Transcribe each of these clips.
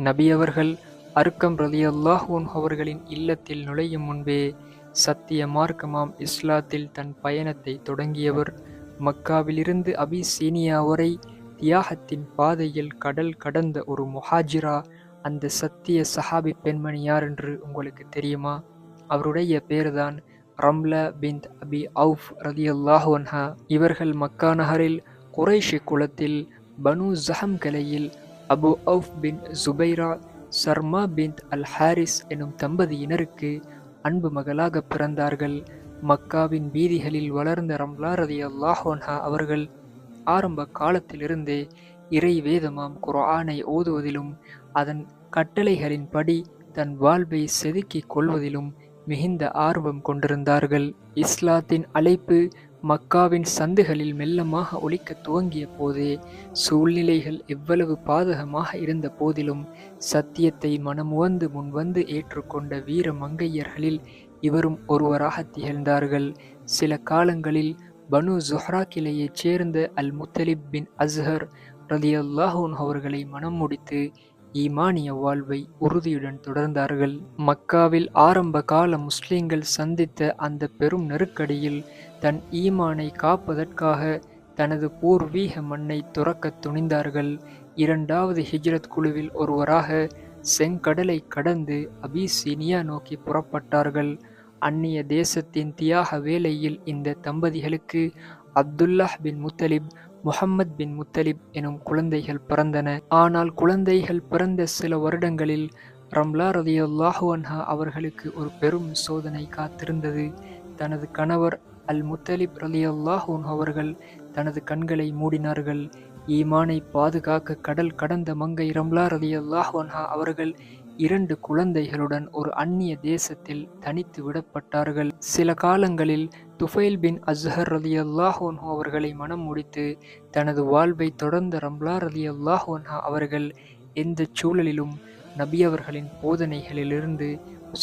நபி அவர்கள் அர்க்கம் ரலியல்லாஹு அன்ஹு அவர்களின் இல்லத்தில் நுழையும் முன்பே சத்திய மார்க்கமாம் இஸ்லாத்தில் தன் பயணத்தை தொடங்கியவர். மக்காவிலிருந்து அபிசீனியா வரை தியாகத்தின் பாதையில் கடல் கடந்த ஒரு முஹாஜிரா. அந்த சத்திய சஹாபி பெண்மணி யார் என்று உங்களுக்கு தெரியுமா? அவருடைய பேர்தான் ரம்லா பின்த் அபி அவுஃப் ரலியல்லாஹு அன்ஹா. இவர்கள் மக்கா நகரில் குறைஷி குலத்தில் பனு ஜஹம் கலையில் அபு அவுஃப் பின் ஜுபைரா சர்மா பின்த் அல் ஹாரிஸ் எனும் தம்பதியினருக்கு அன்பு மகளாக பிறந்தார்கள். மக்காவின் வீதிகளில் வளர்ந்த ரம்லா ரலியல்லாஹு அன்ஹா அவர்கள் ஆரம்ப காலத்திலிருந்தே இறை வேதமாம் குர்ஆனை ஓதுவதிலும் அதன் கட்டளைகளின்படி தன் வாழ்வை செதுக்கிக் கொள்வதிலும் மிகுந்த ஆர்வம் கொண்டிருந்தார்கள். இஸ்லாத்தின் அழைப்பு மக்காவின் சந்துகளில் மெல்லமாக ஒலிக்கத் துவங்கிய போதே சூழ்நிலைகள் எவ்வளவு பாதகமாக இருந்த போதிலும் சத்தியத்தை மனமுவந்து முன்வந்து ஏற்றுக்கொண்ட வீர மங்கையர்களில் இவரும் ஒருவராக திகழ்ந்தார்கள். சில காலங்களில் பனு ஜுஹ்ரா கிளையைச் சேர்ந்த அல் முத்தலிப் பின் அஸ்ஹர் ரலியல்லாஹு அன்ஹு அவர்களை மனம் முடித்து ஈமானிய வாழ்வை உறுதியுடன் தொடர்ந்தார்கள். மக்காவில் ஆரம்ப கால முஸ்லிம்கள் சந்தித்த அந்த பெரும் நெருக்கடியில் தன் ஈமானை காப்பதற்காக தனது பூர்வீக மண்ணை துறக்கத் துணிந்தார்கள். இரண்டாவது ஹிஜ்ரத் குழுவில் ஒருவராக செங்கடலை கடந்து அபிசீனியா நோக்கி புறப்பட்டார்கள். அந்நிய தேசத்தின் தியாக வேளையில் இந்த தம்பதிகளுக்கு அப்துல்லாஹ் பின் முத்தலிப், முஹம்மத் பின் முத்தலிப் எனும் குழந்தைகள் பிறந்தன. ஆனால் குழந்தைகள் பிறந்த சில வருடங்களில் ரம்லா ரலியல்லாஹு அன்ஹா அவர்களுக்கு ஒரு பெரும் சோதனை காத்திருந்தது. தனது கணவர் அல் முத்தலிப் ரலியல்லாஹு அன்ஹு அவர்கள் தனது கண்களை மூடினார்கள். ஈமானை பாதுகாக்க கடல் கடந்த மங்கை ரம்லா ரலியல்லாஹு அன்ஹா அவர்கள் 2 குழந்தைகளுடன் ஒரு அந்நிய தேசத்தில் தனித்து விடப்பட்டார்கள். சில காலங்களில் துஃபைல் பின் அஸ்ஹர் ரலியல்லாஹு அன்ஹு அவர்களை மனம் முடித்து தனது வாழ்வை தொடர்ந்த ரம்லா ரலியல்லாஹு அன்ஹா அவர்கள் எந்த சூழலிலும் நபி அவர்களின் போதனைகளிலிருந்து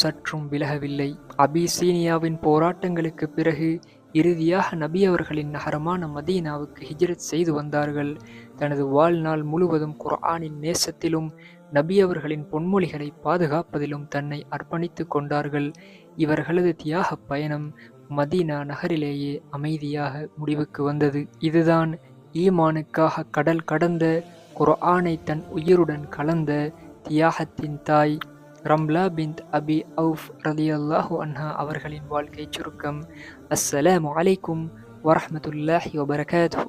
சற்றும் விலகவில்லை. அபிசீனியாவின் போராட்டங்களுக்கு பிறகு இறுதியாக நபி அவர்களின் நகரமான மதீனாவுக்கு ஹிஜ்ரத் செய்து வந்தார்கள். தனது வாழ்நாள் முழுவதும் குர்ஆனின் நேசத்திலும் நபி அவர்களின் பொன்மொழிகளை பாதுகாப்பதிலும் தன்னை அர்ப்பணித்துக் கொண்டார்கள். இவர்களது தியாக பயணம் மதீனா நகரிலேயே அமைதியாக முடிவுக்கு வந்தது. இதுதான் ஈமானுக்காக கடல் கடந்த, குர்ஆனை தன் உயிருடன் கலந்த தியாகத்தின் தாய் ரம்லா பின்த் அபி அவுஃப் ரலியல்லாஹு அன்ஹா அவர்களின் வாழ்க்கை சுருக்கம். அஸ்ஸலாமு அலைக்கும் வரஹ்மத்துல்லாஹி வபரகாத்துஹு.